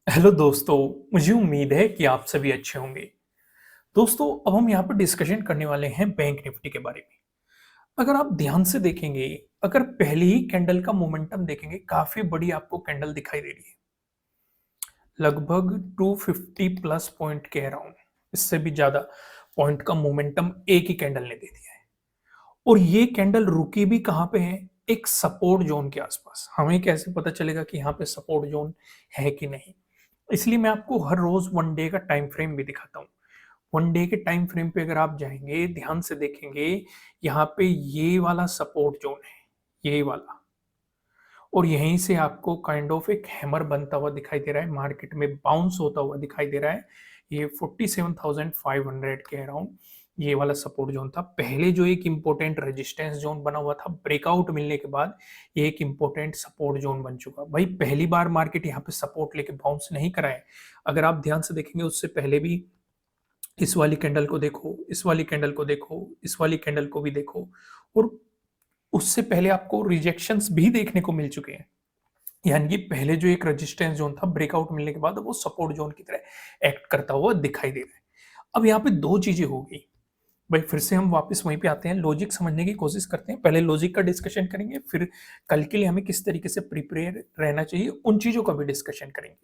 Hello दोस्तों, मुझे उम्मीद है कि आप सभी अच्छे होंगे। दोस्तों, अब हम यहाँ पर डिस्कशन करने वाले हैं बैंक निफ्टी के बारे में। अगर आप ध्यान से देखेंगे, अगर पहली ही कैंडल का मोमेंटम देखेंगे, काफ़ी बड़ी आपको कैंडल दिखाई दे रही है। लगभग 250 प्लस पॉइंट के अराउंड, इससे भी ज़्यादा पॉइंट का मोमेंटम एक ही कैंडल ने दे दिया है। और ये कैंडल रुकी भी कहाँ पे है? एक सपोर्ट ज़ोन के आसपास। हमें कैसे पता चलेगा कि यहाँ पे सपोर्ट ज़ोन है कि नहीं? इसलिए मैं आपको हर रोज वन डे का टाइम फ्रेम भी दिखाता हूँ। वन डे के टाइम फ्रेम पे अगर आप जाएंगे, ध्यान से देखेंगे, यहाँ पे ये वाला सपोर्ट जोन है, ये वाला। और यहीं से आपको काइंड ऑफ एक हैमर बनता हुआ दिखाई दे रहा है, मार्केट में बाउंस होता हुआ दिखाई दे रहा है। ये 47,500 के अराउंड ये वाला सपोर्ट जोन था। पहले जो एक इम्पोर्टेंट रेजिस्टेंस जोन बना हुआ था, ब्रेकआउट मिलने के बाद ये एक इम्पोर्टेंट सपोर्ट जोन बन चुका। भाई पहली बार मार्केट यहाँ पे सपोर्ट लेके बाउंस नहीं कराए। अगर आप ध्यान से देखेंगे, उससे पहले भी इस वाली कैंडल को देखो, इस वाली कैंडल को देखो, इस वाली कैंडल को भी देखो, और उससे पहले आपको रिजेक्शंस भी देखने को मिल चुके हैं। यानी कि पहले जो एक रेजिस्टेंस जोन था, ब्रेकआउट मिलने के बाद वो सपोर्ट जोन की तरह एक्ट करता हुआ दिखाई दे रहा है। अब यहाँ पे दो चीजें हो गई। भाई फिर से हम वापस वहीं पे आते हैं, लॉजिक समझने की कोशिश करते हैं। पहले लॉजिक का डिस्कशन करेंगे, फिर कल के लिए हमें किस तरीके से प्रिपेयर रहना चाहिए, उन चीजों का भी डिस्कशन करेंगे।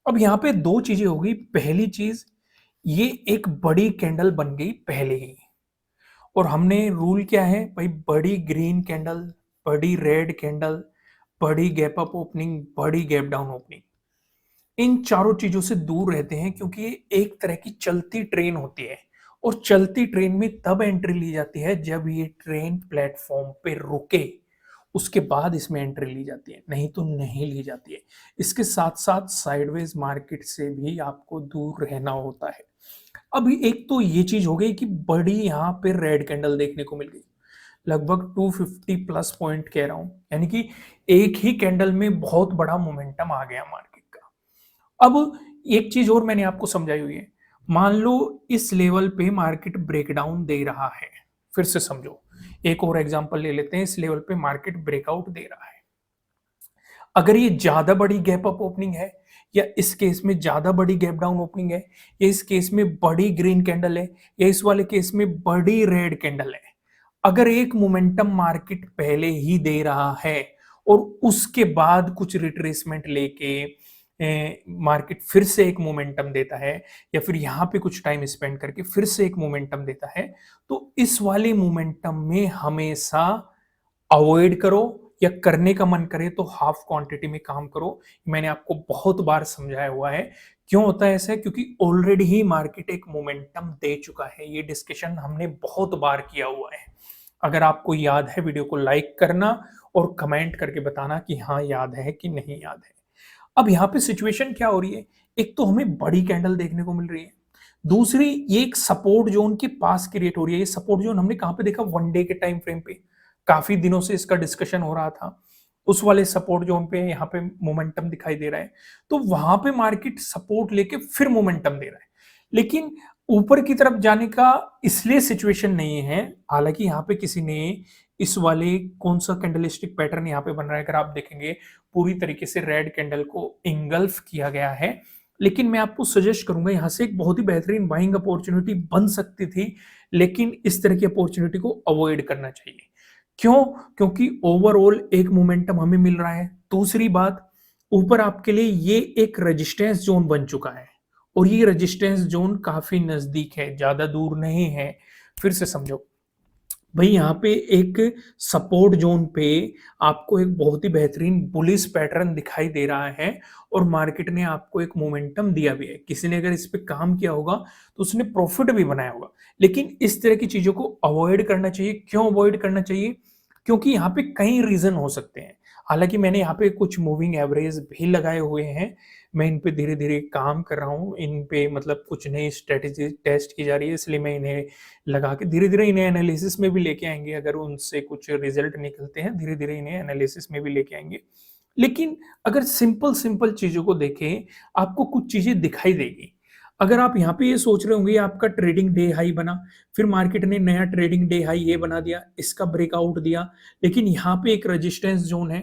अब यहाँ पे दो चीजें हो गई। पहली चीज, ये एक बड़ी कैंडल बन गई पहले ही। और हमने रूल क्या है भाई? बड़ी ग्रीन कैंडल, बड़ी रेड कैंडल, बड़ी गैप अप ओपनिंग, बड़ी गैप डाउन ओपनिंग, इन चारों चीजों से दूर रहते हैं, क्योंकि ये एक तरह की चलती ट्रेन होती है। और चलती ट्रेन में तब एंट्री ली जाती है जब ये ट्रेन प्लेटफॉर्म पे रुके, उसके बाद इसमें एंट्री ली जाती है, नहीं तो नहीं ली जाती है। इसके साथ साथ साइडवेज मार्केट से भी आपको दूर रहना होता है। अब एक तो ये चीज हो गई कि बड़ी यहाँ पे रेड कैंडल देखने को मिल गई, लगभग 250 प्लस पॉइंट के अराउंड, यानी कि एक ही कैंडल में बहुत बड़ा मोमेंटम आ गया मार्केट का। अब एक चीज और मैंने आपको समझाई हुई है। मान लो इस लेवल पे मार्केट ब्रेकडाउन दे रहा है, फिर से समझो, एक और एग्जांपल ले लेते हैं। इस लेवल पे मार्केट ब्रेकआउट दे रहा है, अगर ये ज्यादा बड़ी गैप अप ओपनिंग है, या इस केस में ज्यादा बड़ी गैप डाउन ओपनिंग है, या इस केस में बड़ी ग्रीन कैंडल है, या इस वाले केस में बड़ी रेड कैंडल है, अगर एक मोमेंटम मार्केट पहले ही दे रहा है और उसके बाद कुछ रिट्रेसमेंट लेके मार्केट फिर से एक मोमेंटम देता है, या फिर यहाँ पे कुछ टाइम स्पेंड करके फिर से एक मोमेंटम देता है, तो इस वाले मोमेंटम में हमेशा अवॉइड करो, या करने का मन करे तो हाफ क्वांटिटी में काम करो। मैंने आपको बहुत बार समझाया हुआ है। क्यों होता है ऐसा? क्योंकि ऑलरेडी ही मार्केट एक मोमेंटम दे चुका है। ये डिस्कशन हमने बहुत बार किया हुआ है। अगर आपको याद है, वीडियो को लाइक करना और कमेंट करके बताना कि हाँ याद है कि नहीं याद है। अब यहाँ पे सिचुएशन क्या हो रही है? एक तो हमें बड़ी कैंडल देखने को मिल रही है, दूसरी ये एक सपोर्ट जोन के पास क्रिएट हो रही है। ये सपोर्ट जोन हमने कहां पे देखा? वन डे के टाइम फ्रेम पे। काफी दिनों से इसका डिस्कशन हो रहा था। उस वाले सपोर्ट जोन पे यहाँ पे मोमेंटम दिखाई दे रहा है, तो वहां पे मार्केट सपोर्ट लेके फिर मोमेंटम दे रहा है। लेकिन ऊपर की तरफ जाने का इसलिए सिचुएशन नहीं है। हालांकि यहाँ पे किसी ने इस वाले कौन सा कैंडलस्टिक पैटर्न यहाँ पे बन रहा है, अगर आप देखेंगे पूरी तरीके से रेड कैंडल को इंगल्फ किया गया है। लेकिन मैं आपको सजेस्ट करूंगा, यहाँ से एक बहुत ही बेहतरीन बाइंग अपॉर्चुनिटी बन सकती थी, लेकिन इस तरह की अपॉर्चुनिटी को अवॉइड करना चाहिए। क्यों? क्योंकि ओवरऑल एक मोमेंटम हमें मिल रहा है। दूसरी बात, ऊपर आपके लिए ये एक रेजिस्टेंस जोन बन चुका है, और ये रेजिस्टेंस जोन काफी नजदीक है, ज्यादा दूर नहीं है। फिर से समझो भाई, यहाँ पे एक सपोर्ट जोन पे आपको एक बहुत ही बेहतरीन बुलिश पैटर्न दिखाई दे रहा है, और मार्केट ने आपको एक मोमेंटम दिया भी है। किसी ने अगर इस पे काम किया होगा तो उसने प्रॉफिट भी बनाया होगा। लेकिन इस तरह की चीजों को अवॉइड करना चाहिए। क्यों अवॉइड करना चाहिए? क्योंकि यहाँ पे कई रीजन हो सकते हैं। हालांकि मैंने यहाँ पे कुछ मूविंग एवरेज भी लगाए हुए हैं, मैं इन पे धीरे धीरे काम कर रहा हूँ। इन पे मतलब कुछ नई स्ट्रेटेजी टेस्ट की जा रही है, इसलिए मैं इन्हें लगा के धीरे धीरे इन्हें एनालिसिस में भी लेके आएंगे। अगर उनसे कुछ रिजल्ट निकलते हैं, धीरे धीरे इन्हें एनालिसिस में भी लेके आएंगे। लेकिन अगर सिंपल सिंपल चीजों को देखें, आपको कुछ चीजें दिखाई देगी। अगर आप यहाँ पे ये सोच रहे होंगे आपका ट्रेडिंग डे हाई बना, फिर मार्केट ने नया ट्रेडिंग डे हाई ये बना दिया, इसका ब्रेकआउट दिया, लेकिन यहाँ पे एक रेजिस्टेंस जोन है,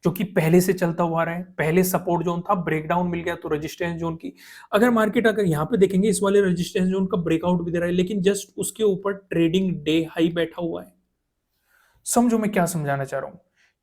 जो कि पहले से चलता हुआ आ रहा है। पहले सपोर्ट जोन था, ब्रेकडाउन मिल गया तो रेजिस्टेंस जोन की अगर मार्केट अगर यहाँ पे देखेंगे इस वाले रेजिस्टेंस जोन का ब्रेकआउट भी दे रहा है, लेकिन जस्ट उसके ऊपर ट्रेडिंग डे हाई बैठा हुआ है। समझो मैं क्या समझाना चाह रहा हूं,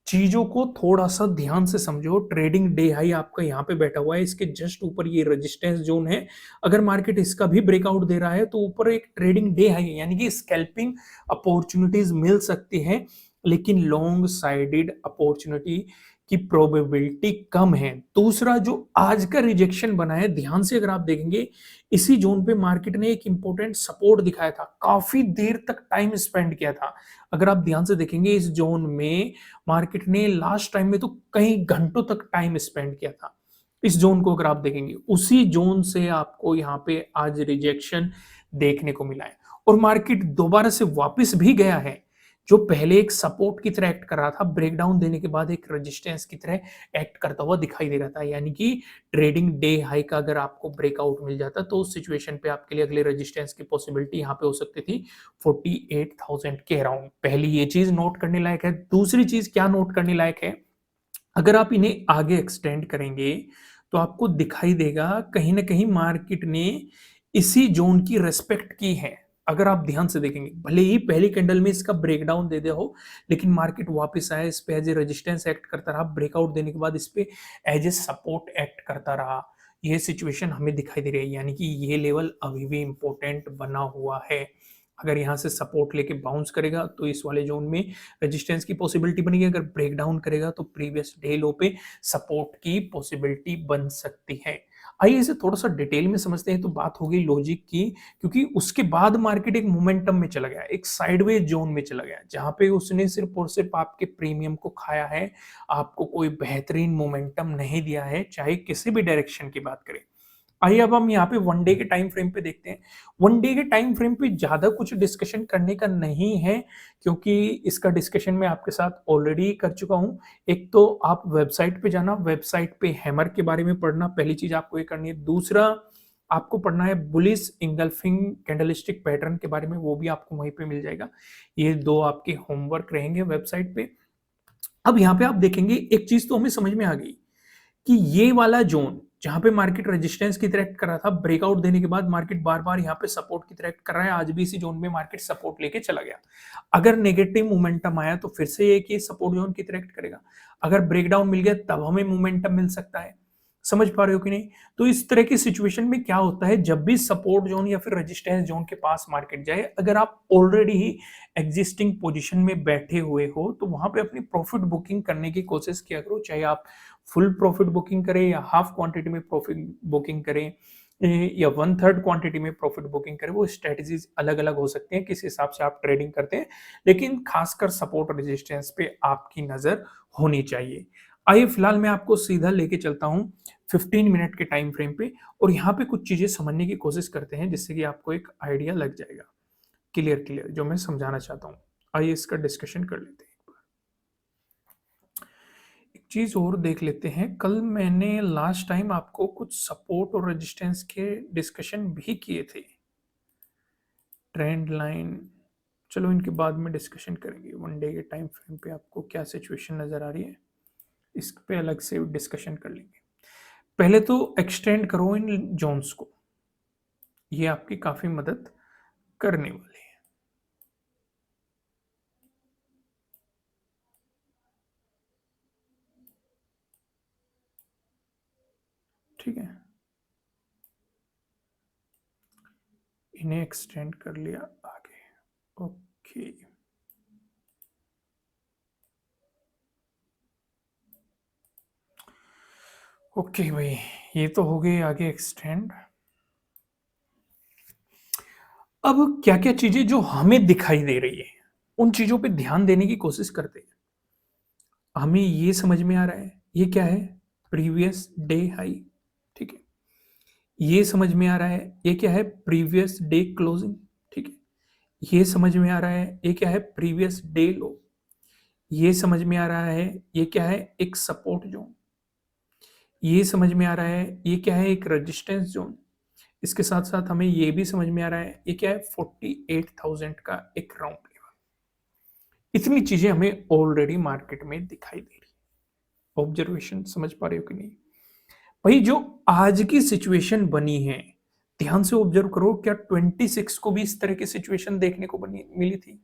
चीजों को थोड़ा सा ध्यान से समझो। ट्रेडिंग डे हाई आपका यहाँ पे बैठा हुआ है, इसके जस्ट ऊपर ये रेजिस्टेंस जोन है। अगर मार्केट इसका भी ब्रेकआउट दे रहा है तो ऊपर एक ट्रेडिंग डे हाई है, यानी कि स्कैल्पिंग अपॉर्चुनिटीज मिल सकती है, लेकिन लॉन्ग साइडेड अपॉर्चुनिटी की प्रोबेबिलिटी कम है। दूसरा जो आज का रिजेक्शन बना है, ध्यान से अगर आप देखेंगे इसी जोन पे मार्केट ने एक इंपॉर्टेंट सपोर्ट दिखाया था, काफी देर तक टाइम स्पेंड किया था। अगर आप ध्यान से देखेंगे इस जोन में मार्केट ने लास्ट टाइम में तो कई घंटों तक टाइम स्पेंड किया था। इस जोन को अगर आप देखेंगे उसी जोन से आपको यहाँ पे आज रिजेक्शन देखने को मिला है, और मार्केट दोबारा से वापस भी गया है। जो पहले एक सपोर्ट की तरह एक्ट कर रहा था, ब्रेकडाउन देने के बाद एक रेजिस्टेंस की तरह एक्ट करता हुआ दिखाई दे रहा था, यानी कि ट्रेडिंग डे हाई का अगर आपको ब्रेकआउट मिल जाता तो उस सिचुएशन पे आपके लिए अगले रेजिस्टेंस की पॉसिबिलिटी यहाँ पे हो सकती थी 48,000 के अराउंड। पहली ये चीज नोट करने लायक है। दूसरी चीज क्या नोट करने लायक है, अगर आप इन्हें आगे एक्सटेंड करेंगे तो आपको दिखाई देगा कहीं ना कहीं मार्केट ने इसी जोन की रेस्पेक्ट की है। अगर आप ध्यान से देखेंगे, भले ही पहली कैंडल में इसका ब्रेकडाउन दे दे हो, लेकिन मार्केट वापस आया, इस पे एज ए रेजिस्टेंस एक्ट करता रहा, ब्रेकआउट देने के बाद इस पे एज ए सपोर्ट एक्ट करता रहा। ये सिचुएशन हमें दिखाई दे रही है, यानी कि ये लेवल अभी भी इंपॉर्टेंट बना हुआ है। अगर यहाँ से सपोर्ट लेके बाउंस करेगा तो इस वाले जोन में रेजिस्टेंस की पॉसिबिलिटी बनेगी, अगर ब्रेक डाउन करेगा तो प्रीवियस डे लो पे सपोर्ट की पॉसिबिलिटी बन सकती है। आइए इसे थोड़ा सा डिटेल में समझते हैं। तो बात हो गई लॉजिक की, क्योंकि उसके बाद मार्केट एक मोमेंटम में चला गया, एक साइडवेज जोन में चला गया, जहां पे उसने सिर्फ और सिर्फ आपके प्रीमियम को खाया है, आपको कोई बेहतरीन मोमेंटम नहीं दिया है, चाहे किसी भी डायरेक्शन की बात करें। आइए अब हम यहाँ पे वन डे के टाइम फ्रेम पे देखते हैं। वन डे के टाइम फ्रेम पे ज्यादा कुछ डिस्कशन करने का नहीं है, क्योंकि इसका डिस्कशन मैं आपके साथ ऑलरेडी कर चुका हूं। एक तो आप वेबसाइट पे जाना, वेबसाइट पे हैमर के बारे में पढ़ना, पहली चीज आपको ये करनी है। दूसरा आपको पढ़ना है बुलिश इंगल्फिंग कैंडलस्टिक पैटर्न के बारे में, वो भी आपको वहीं पे मिल जाएगा। ये दो आपके होमवर्क रहेंगे वेबसाइट पे। अब यहाँ पे आप देखेंगे एक चीज तो हमें समझ में आ गई कि ये वाला जोन जहां पे मार्केट रेजिस्टेंस की तरह एक्ट कर रहा था, ब्रेकआउट देने के बाद मार्केट बार बार यहाँ पे सपोर्ट की तरह एक्ट कर रहा है। आज भी इसी जोन में मार्केट सपोर्ट लेके चला गया। अगर नेगेटिव मोमेंटम आया तो फिर से ये कि सपोर्ट जोन की तरह एक्ट करेगा। अगर ब्रेकडाउन मिल गया तब हमें मोमेंटम मिल सकता है। समझ पा रहे हो कि नहीं? तो इस तरह की सिचुएशन में क्या होता है, जब भी सपोर्ट जोन या फिर रेजिस्टेंस जोन के पास मार्केट जाए, अगर आप ऑलरेडी ही एग्जिस्टिंग पोजीशन में बैठे हुए हो तो वहां पे अपनी प्रॉफिट बुकिंग करने की कोशिश किया करो। चाहे आप फुल प्रॉफिट बुकिंग करें या हाफ क्वांटिटी में प्रॉफिट बुकिंग करें, या वन थर्ड क्वांटिटी में प्रॉफिट बुकिंग करें, वो स्ट्रेटजीज अलग अलग हो सकती हैं किस हिसाब से आप ट्रेडिंग करते हैं, लेकिन खासकर सपोर्ट रेजिस्टेंस पे आपकी नजर होनी चाहिए। आइए फिलहाल मैं आपको सीधा लेके चलता हूं 15 मिनट के टाइम फ्रेम पे, और यहाँ पे कुछ चीजें समझने की कोशिश करते हैं जिससे कि आपको एक आइडिया लग जाएगा, क्लियर क्लियर जो मैं समझाना चाहता हूँ। आइए इसका डिस्कशन कर लेते हैं। एक चीज और देख लेते हैं, कल मैंने लास्ट टाइम आपको कुछ सपोर्ट और रेजिस्टेंस के डिस्कशन भी किए थे। ट्रेंड लाइन, चलो इनके बाद में डिस्कशन करेंगे। वन डे के टाइम फ्रेम पे आपको क्या सिचुएशन नजर आ रही है, इस पे अलग से डिस्कशन कर लेंगे। पहले तो एक्सटेंड करो इन जोन्स को, ये आपकी काफी मदद करने वाली है। ठीक है, इन्हें एक्सटेंड कर लिया आगे। ओके, ओके भाई, ये तो हो गई आगे एक्सटेंड। अब क्या क्या चीजें जो हमें दिखाई दे रही है उन चीजों पे ध्यान देने की कोशिश करते हैं। हमें ये समझ में आ रहा है ये क्या है, प्रीवियस डे हाई। ठीक है, ये समझ में आ रहा है ये क्या है, प्रीवियस डे क्लोजिंग। ठीक है, ये समझ में आ रहा है ये क्या है, प्रीवियस डे लो। ये समझ में आ रहा है ये क्या है, एक सपोर्ट जोन। ये समझ में आ रहा है ये क्या है, एक रेजिस्टेंस जोन। इसके साथ साथ हमें ये भी समझ में आ रहा है ये क्या है, 48,000 का एक राउंड लेवल। इतनी चीजें हमें ऑलरेडी मार्केट में दिखाई दे रही है। ऑब्जर्वेशन समझ पा रहे हो कि नहीं? भाई जो आज की सिचुएशन बनी है, ध्यान से ऑब्जर्व करो, क्या 26 को भी इस तरह की सिचुएशन देखने को बनी मिली थी?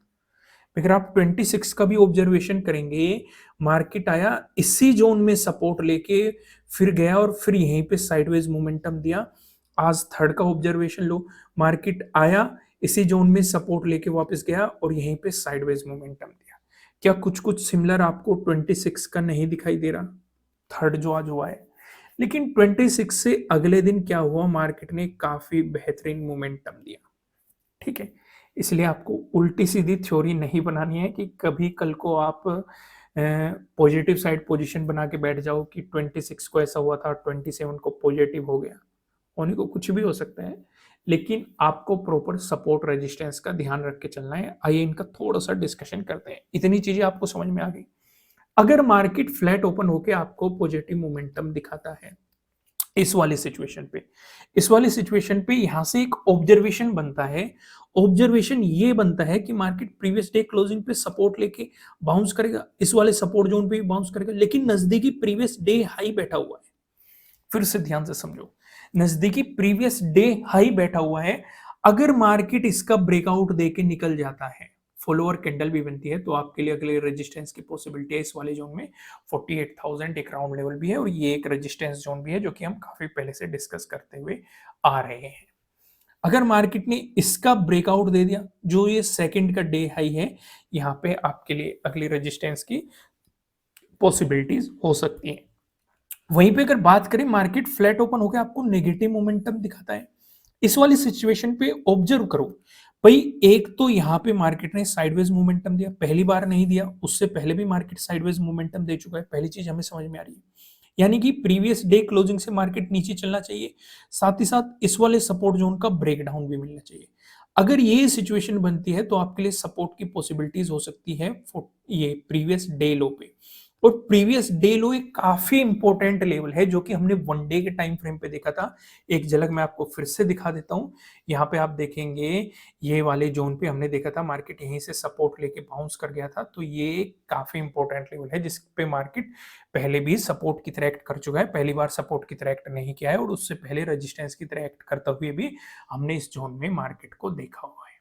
अगर आप 26 का भी ऑब्जर्वेशन करेंगे, मार्केट आया इसी जोन में सपोर्ट लेके, फिर गया और फिर यहीं पे साइडवेज मोमेंटम दिया। आज थर्ड का ऑब्जर्वेशन लो, मार्केट आया इसी जोन में सपोर्ट लेके वापस गया और यहीं पे साइडवेज मोमेंटम दिया। क्या कुछ कुछ सिमिलर आपको 26 का नहीं दिखाई दे रहा? थर्ड जो आज हुआ है, लेकिन 26 से अगले दिन क्या हुआ, मार्केट ने काफी बेहतरीन मोमेंटम दिया। ठीक है, इसलिए आपको उल्टी सीधी थ्योरी नहीं बनानी है कि कभी कल को आप पॉजिटिव साइड पोजीशन बना के बैठ जाओ कि 26 को ऐसा हुआ था, 27 को पॉजिटिव हो गया। होने को कुछ भी हो सकता है, लेकिन आपको प्रॉपर सपोर्ट रेजिस्टेंस का ध्यान रख के चलना है। आइए इनका थोड़ा सा डिस्कशन करते हैं। इतनी चीजें आपको समझ में आ गई। अगर मार्केट फ्लैट ओपन होके आपको पॉजिटिव मोमेंटम दिखाता है इस वाली सिचुएशन पे यहां से एक ऑब्जर्वेशन बनता है। ऑब्जर्वेशन ये बनता है कि मार्केट प्रीवियस डे क्लोजिंग पे सपोर्ट लेके बाउंस करेगा, इस वाले सपोर्ट जोन पे भी बाउंस करेगा, लेकिन नजदीकी प्रीवियस डे हाई बैठा हुआ है। फिर से ध्यान से समझो, नजदीकी प्रीवियस डे हाई बैठा हुआ है। अगर मार्केट इसका ब्रेकआउट देके निकल जाता है, फॉलोअर कैंडल भी बनती है, तो आपके लिए अगले रेजिस्टेंस की पॉसिबिलिटी है इस वाले जोन में 48,000 एक राउंड लेवल भी है, और ये एक रेजिस्टेंस जोन भी है जो कि हम काफी पहले से डिस्कस करते हुए आ रहे हैं। अगर मार्केट ने इसका ब्रेकआउट दे दिया, जो ये सेकंड का डे हाई है, यहाँ पे आपके लिए अगली रेजिस्टेंस की पॉसिबिलिटीज हो सकती हैं। वहीं पे अगर बात करें, मार्केट फ्लैट ओपन होकर आपको नेगेटिव मोमेंटम दिखाता है, इस वाली सिचुएशन पे ऑब्जर्व करो। भाई एक तो यहाँ पे मार्केट ने साइडवेज मोमेंटम दिया, पहली बार नहीं दिया, उससे पहले भी मार्केट साइडवेज मोमेंटम दे चुका है। पहली चीज हमें समझ में आ रही है, यानी कि प्रीवियस डे क्लोजिंग से मार्केट नीचे चलना चाहिए, साथ ही साथ इस वाले सपोर्ट जोन का ब्रेकडाउन भी मिलना चाहिए। अगर ये सिचुएशन बनती है तो आपके लिए सपोर्ट की पॉसिबिलिटीज हो सकती है ये प्रीवियस डे लो पे। और प्रीवियस डे लो एक काफी इंपॉर्टेंट लेवल है जो कि हमने वन डे के टाइम फ्रेम पे देखा था। एक झलक मैं आपको फिर से दिखा देता हूं। यहाँ पे आप देखेंगे, ये वाले जोन पे हमने देखा था मार्केट यहीं से सपोर्ट लेके बाउंस कर गया था, तो ये काफी इंपॉर्टेंट लेवल है जिस पे मार्केट पहले भी सपोर्ट की तरह एक्ट कर चुका है। पहली बार सपोर्ट की तरह एक्ट नहीं किया है, और उससे पहले रेजिस्टेंस की तरह एक्ट करते हुए भी हमने इस जोन में मार्केट को देखा हुआ है।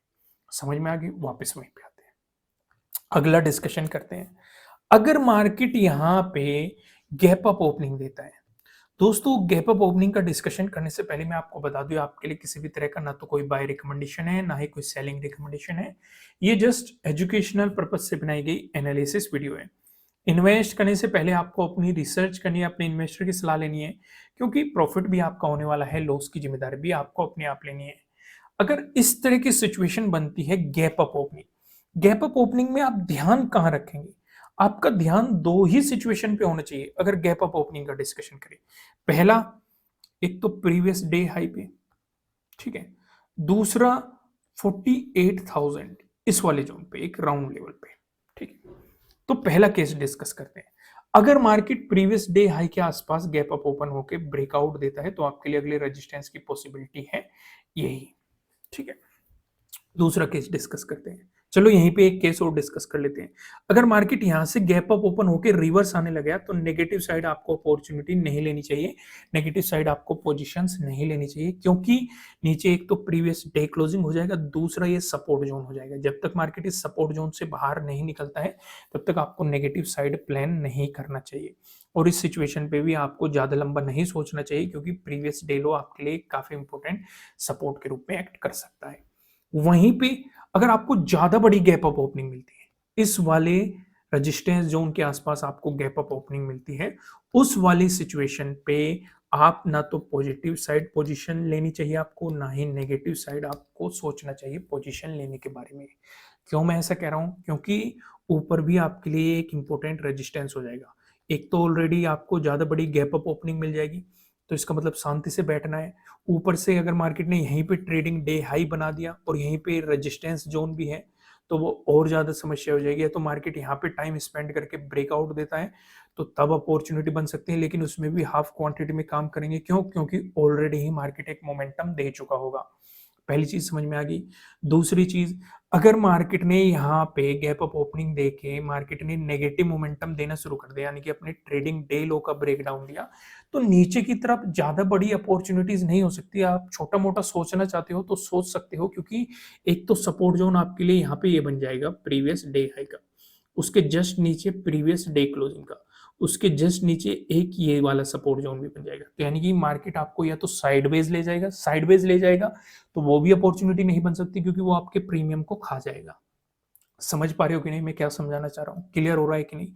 समझ में आ गई? वापस वहीं पे आते हैं, अगला डिस्कशन करते हैं। अगर मार्केट यहां पे गैप अप ओपनिंग देता है, दोस्तों गैप अप ओपनिंग का डिस्कशन करने से पहले मैं आपको बता दूं, आपके लिए किसी भी तरह का ना तो कोई बाय रिकमेंडेशन है, ना ही कोई सेलिंग रिकमेंडेशन है। ये जस्ट एजुकेशनल पर्पज से बनाई गई एनालिसिस वीडियो है। इन्वेस्ट करने से पहले आपको अपनी रिसर्च करनी है, अपने इन्वेस्टर की सलाह लेनी है, क्योंकि प्रॉफिट भी आपका होने वाला है, लॉस की जिम्मेदारी भी आपको अपने आप लेनी है। अगर इस तरह की सिचुएशन बनती है गैप अप ओपनिंग में आप ध्यान कहां रखेंगे? आपका ध्यान दो ही सिचुएशन पे होना चाहिए अगर गैप अप ओपनिंग का डिस्कशन करें। पहला, एक तो प्रीवियस डे हाई पे, ठीक है। दूसरा 48,000 इस वाले जोन पे, एक राउंड लेवल पे, ठीक है। तो पहला केस डिस्कस करते हैं। अगर मार्केट प्रीवियस डे हाई के आसपास गैप अप ओपन होकर ब्रेकआउट देता है, तो आपके लिए अगले रेजिस्टेंस की पॉसिबिलिटी है यही, ठीक है। दूसरा केस डिस्कस करते हैं। चलो यहीं पे एक केस और डिस्कस कर लेते हैं। अगर मार्केट यहां से गैप अप ओपन होकर रिवर्स आने लगा, तो नेगेटिव साइड आपको अपॉर्चुनिटी नहीं लेनी चाहिए, नेगेटिव साइड आपको पोजीशंस नहीं लेनी चाहिए, क्योंकि नीचे एक तो प्रीवियस डे क्लोजिंग हो जाएगा, दूसरा ये सपोर्ट जोन हो जाएगा। जब तक मार्केट इस सपोर्ट जोन से बाहर नहीं निकलता है, तब तक आपको नेगेटिव साइड प्लान नहीं करना चाहिए। और इस सिचुएशन पे भी आपको ज्यादा लंबा नहीं सोचना चाहिए, क्योंकि प्रीवियस डे लो आपके लिए काफी इंपॉर्टेंट सपोर्ट के रूप में एक्ट कर सकता है। वहीं पे अगर आपको ज्यादा बड़ी गैप अप ओपनिंग मिलती है, इस वाले रेजिस्टेंस जोन के आसपास आपको गैप अप ओपनिंग मिलती है, उस वाली सिचुएशन पे आप ना तो पॉजिटिव साइड पोजीशन लेनी चाहिए आपको, ना ही नेगेटिव साइड आपको सोचना चाहिए पोजीशन लेने के बारे में। क्यों मैं ऐसा कह रहा हूं? क्योंकि ऊपर भी आपके लिए एक इंपॉर्टेंट रेजिस्टेंस हो जाएगा। एक तो ऑलरेडी आपको ज्यादा बड़ी गैप अप ओपनिंग मिल जाएगी, तो इसका मतलब शांति से बैठना है। ऊपर से अगर मार्केट ने यहीं पे ट्रेडिंग डे हाई बना दिया और यहीं पे रेजिस्टेंस जोन भी है, तो वो और ज्यादा समस्या हो जाएगी। तो मार्केट यहाँ पे टाइम स्पेंड करके ब्रेकआउट देता है, तो तब अपॉर्चुनिटी बन सकती है, लेकिन उसमें भी हाफ क्वांटिटी में काम करेंगे। क्यों? क्योंकि ऑलरेडी ही मार्केट एक मोमेंटम दे चुका होगा। पहली चीज समझ में आ गई। दूसरी चीज, अगर मार्केट ने यहाँ पे गैप अप ओपनिंग देके मार्केट ने नेगेटिव मोमेंटम देना शुरू कर दिया, यानी कि अपने ट्रेडिंग डे लो का ब्रेकडाउन दिया, तो नीचे की तरफ ज़्यादा बड़ी अपॉर्च्युनिटीज़ नहीं हो सकती। आप छोटा-मोटा सोचना चाहते हो तो सोच सकते हो, क्योंकि एक तो सपोर्ट ज़ोन आपके लिए यहाँ पे ये बन जाएगा प्रीवियस डे हाई का, उसके जस्ट नीचे प्रीवियस डे क्लोजिंग का, उसके जस्ट नीचे एक ये वाला सपोर्ट ज़ोन भी बन जाएगा। तो यानी कि मार्केट आपको या तो साइडवेज़ ले जाएगा, साइडवेज़ ले जाएगा तो वो भी अपॉर्च्युनिटी नहीं बन सकती, क्योंकि वो आपके प्रीमियम को खा जाएगा। समझ पा रहे हो कि नहीं मैं क्या समझाना चाह रहा हूँ? क्लियर हो रहा है कि नहीं?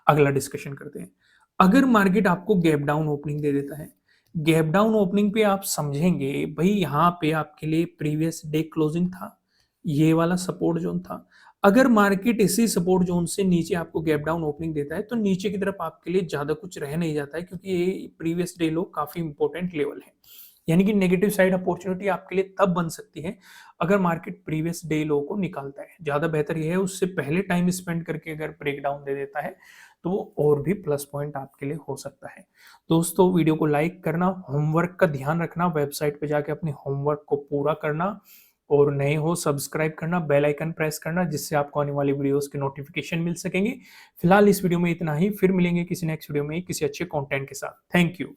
अगला डिस्कशन करते हैं। अगर मार्केट आपको गैप डाउन ओपनिंग दे देता है, गैप डाउन ओपनिंग पे आप समझेंगे भई यहाँ पे आपके लिए प्रीवियस डे क्लोजिंग था, ये वाला सपोर्ट ज़ोन था। अगर मार्केट इसी सपोर्ट ज़ोन से नीचे आपको गैप डाउन ओपनिंग देता है, तो नीचे की तरफ आपके लिए ज़्यादा कुछ रह नहीं जाता है, क्योंकि ये प्रीवियस डे लो काफ़ी इंपॉर्टेंट लेवल है। यानी कि नेगेटिव साइड अपॉर्चुनिटी आपके लिए तब बन सकती है अगर मार्केट प्रीवियस डे लो को निकालता है। ज़्यादा बेहतर ये है उससे पहले टाइम स्पेंड करके अगर ब्रेक डाउन दे देता है, तो वो और भी प्लस पॉइंट आपके लिए हो सकता है। दोस्तों, वीडियो को लाइक करना, होमवर्क का ध्यान रखना, वेबसाइट पे जाके अपने होमवर्क को पूरा करना, और नए हो सब्सक्राइब करना, बेल आइकन प्रेस करना, जिससे आपको आने वाली वीडियोस के नोटिफिकेशन मिल सकेंगे। फिलहाल इस वीडियो में इतना ही, फिर मिलेंगे किसी नेक्स्ट वीडियो में किसी अच्छे कंटेंट के साथ। Thank you.